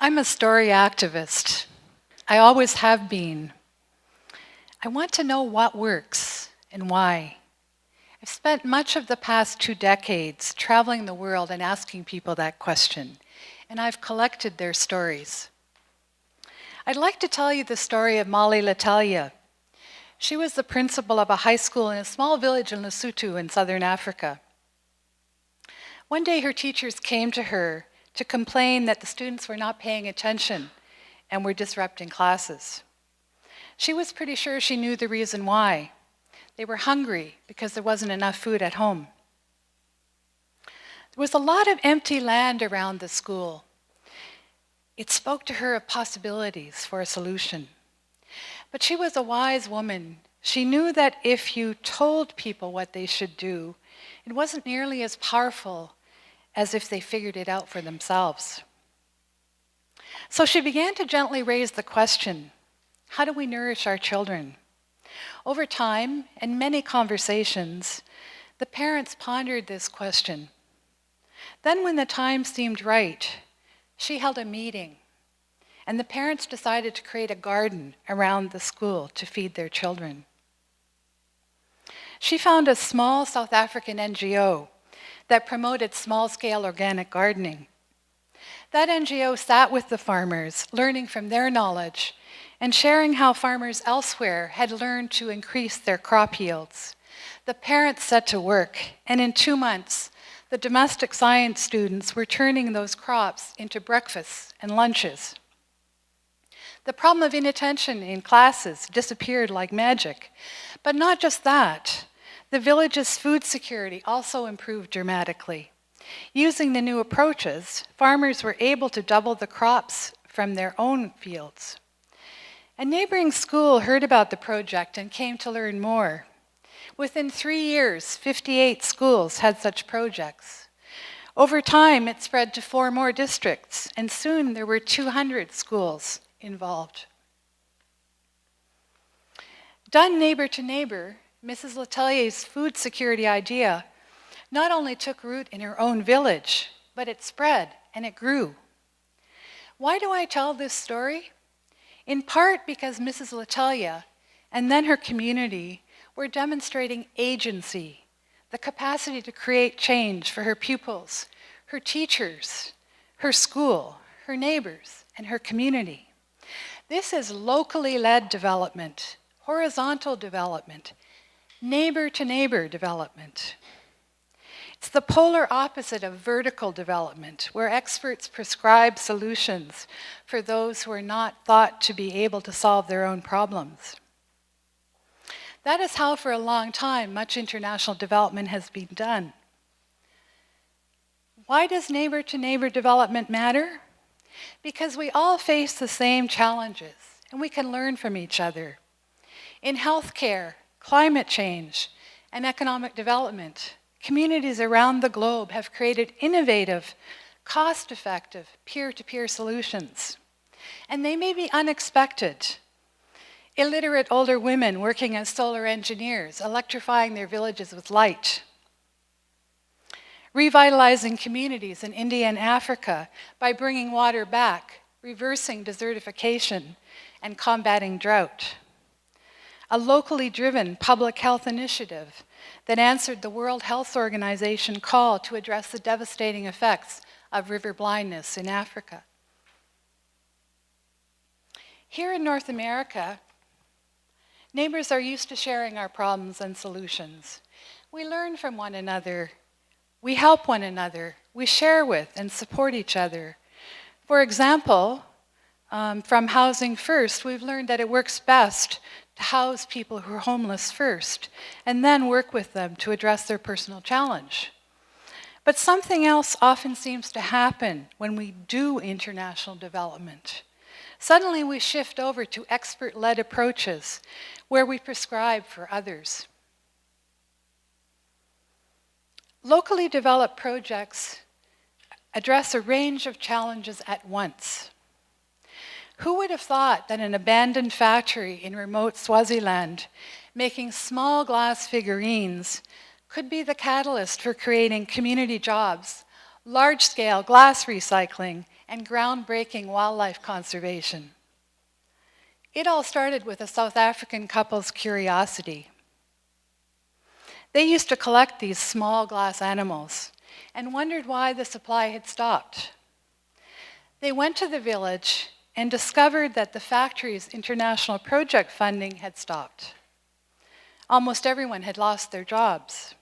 I'm a story activist. I always have been. I want to know what works and why. I've spent much of the past 2 decades traveling the world and asking people that question, and I've collected their stories. I'd like to tell you the story of Molly Latalia. She was the principal of a high school in a small village in Lesotho in southern Africa. One day her teachers came to her to complain that the students were not paying attention and were disrupting classes. She was pretty sure she knew the reason why. They were hungry because there wasn't enough food at home. There was a lot of empty land around the school. It spoke to her of possibilities for a solution. But she was a wise woman. She knew that if you told people what they should do, it wasn't nearly as powerful as if they figured it out for themselves. So she began to gently raise the question, how do we nourish our children? Over time, and many conversations, the parents pondered this question. Then when the time seemed right, she held a meeting, and the parents decided to create a garden around the school to feed their children. She found a small South African NGO that promoted small-scale organic gardening. That NGO sat with the farmers, learning from their knowledge and sharing how farmers elsewhere had learned to increase their crop yields. The parents set to work, and in 2 months, the domestic science students were turning those crops into breakfasts and lunches. The problem of inattention in classes disappeared like magic. But not just that. The village's food security also improved dramatically. Using the new approaches, farmers were able to double the crops from their own fields. A neighboring school heard about the project and came to learn more. Within 3 years, 58 schools had such projects. Over time, it spread to 4 more districts, and soon there were 200 schools involved. Done neighbor to neighbor, Mrs. Letelier's food security idea not only took root in her own village, but it spread and it grew. Why do I tell this story? In part because Mrs. Letelier and then her community were demonstrating agency, the capacity to create change for her pupils, her teachers, her school, her neighbors, and her community. This is locally led development, horizontal development, neighbor-to-neighbor development. It's the polar opposite of vertical development, where experts prescribe solutions for those who are not thought to be able to solve their own problems. That is how, for a long time, much international development has been done. Why does neighbor-to-neighbor development matter? Because we all face the same challenges, and we can learn from each other. In healthcare, climate change, and economic development, communities around the globe have created innovative, cost-effective, peer-to-peer solutions. And they may be unexpected. Illiterate older women working as solar engineers, electrifying their villages with light. Revitalizing communities in India and Africa by bringing water back, reversing desertification, and combating drought. A locally driven public health initiative that answered the World Health Organization call to address the devastating effects of river blindness in Africa. Here in North America, neighbors are used to sharing our problems and solutions. We learn from one another. We help one another. We share with and support each other. For example, from Housing First, we've learned that it works best to house people who are homeless first, and then work with them to address their personal challenge. But something else often seems to happen when we do international development. Suddenly we shift over to expert-led approaches where we prescribe for others. Locally developed projects address a range of challenges at once. Who would have thought that an abandoned factory in remote Swaziland making small glass figurines could be the catalyst for creating community jobs, large-scale glass recycling, and groundbreaking wildlife conservation. It all started with a South African couple's curiosity. They used to collect these small glass animals and wondered why the supply had stopped. They went to the village and discovered that the factory's international project funding had stopped. Almost everyone had lost their jobs.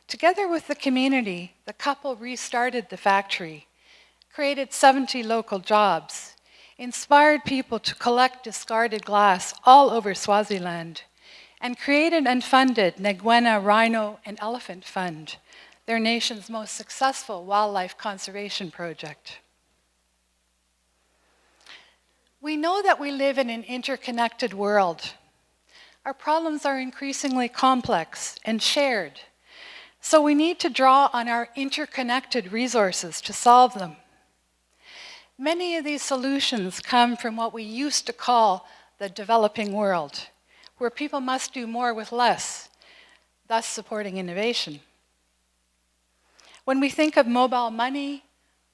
Together with the community, the couple restarted the factory, created 70 local jobs, inspired people to collect discarded glass all over Swaziland, and created and funded Ngwena Rhino and Elephant Fund, their nation's most successful wildlife conservation project. We know that we live in an interconnected world. Our problems are increasingly complex and shared, so we need to draw on our interconnected resources to solve them. Many of these solutions come from what we used to call the developing world, where people must do more with less, thus supporting innovation. When we think of mobile money,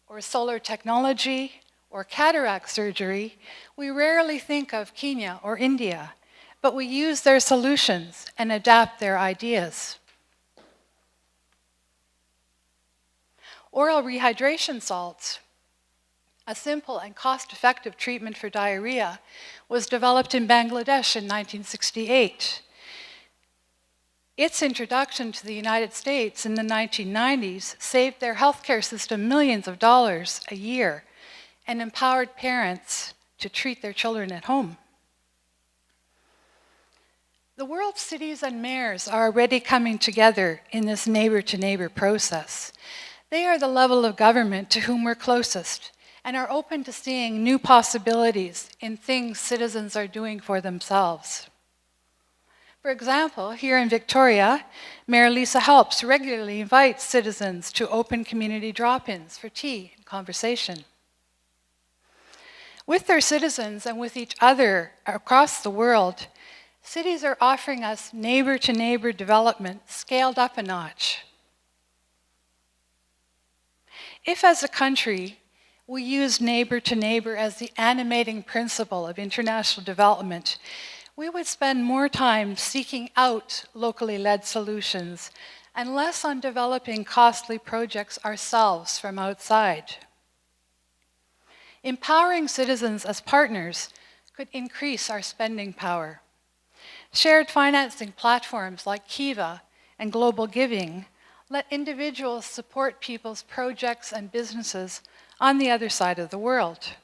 or solar technology, or cataract surgery, we rarely think of Kenya or India, but we use their solutions and adapt their ideas. Oral rehydration salts, a simple and cost-effective treatment for diarrhea, was developed in Bangladesh in 1968. Its introduction to the United States in the 1990s saved their healthcare system millions of dollars a year and empowered parents to treat their children at home. The world's cities and mayors are already coming together in this neighbor-to-neighbor process. They are the level of government to whom we're closest and are open to seeing new possibilities in things citizens are doing for themselves. For example, here in Victoria, Mayor Lisa Helps regularly invites citizens to open community drop-ins for tea and conversation. With their citizens and with each other across the world, cities are offering us neighbor-to-neighbor development scaled up a notch. If as a country, we use neighbor-to-neighbor as the animating principle of international development, we would spend more time seeking out locally led solutions and less on developing costly projects ourselves from outside. Empowering citizens as partners could increase our spending power. Shared financing platforms like Kiva and Global Giving let individuals support people's projects and businesses on the other side of the world.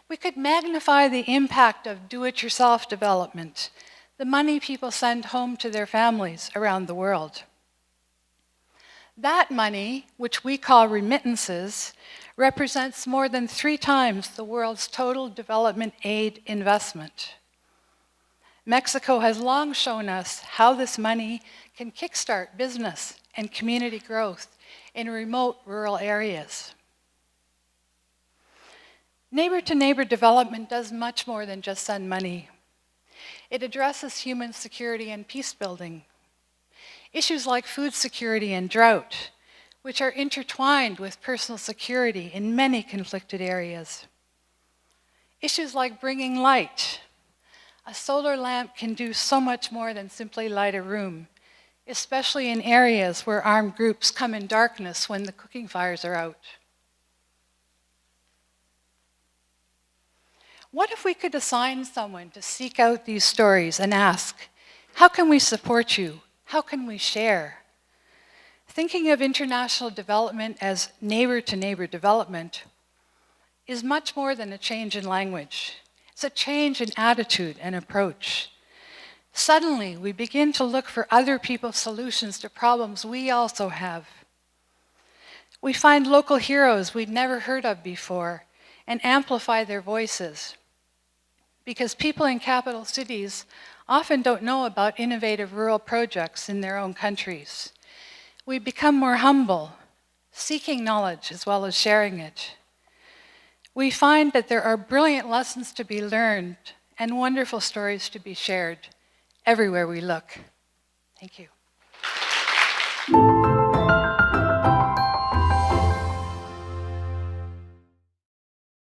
We could magnify the impact of do-it-yourself development, the money people send home to their families around the world. That money, which we call remittances, represents more than 3 times the world's total development aid investment. Mexico has long shown us how this money can kickstart business and community growth in remote rural areas. Neighbor-to-neighbor development does much more than just send money. It addresses human security and peace building. Issues like food security and drought, which are intertwined with personal security in many conflicted areas. Issues like bringing light. A solar lamp can do so much more than simply light a room, especially in areas where armed groups come in darkness when the cooking fires are out. What if we could assign someone to seek out these stories and ask, how can we support you? How can we share? Thinking of international development as neighbor-to-neighbor development is much more than a change in language. It's a change in attitude and approach. Suddenly, we begin to look for other people's solutions to problems we also have. We find local heroes we'd never heard of before and amplify their voices. Because people in capital cities often don't know about innovative rural projects in their own countries. We become more humble, seeking knowledge as well as sharing it. We find that there are brilliant lessons to be learned and wonderful stories to be shared everywhere we look. Thank you.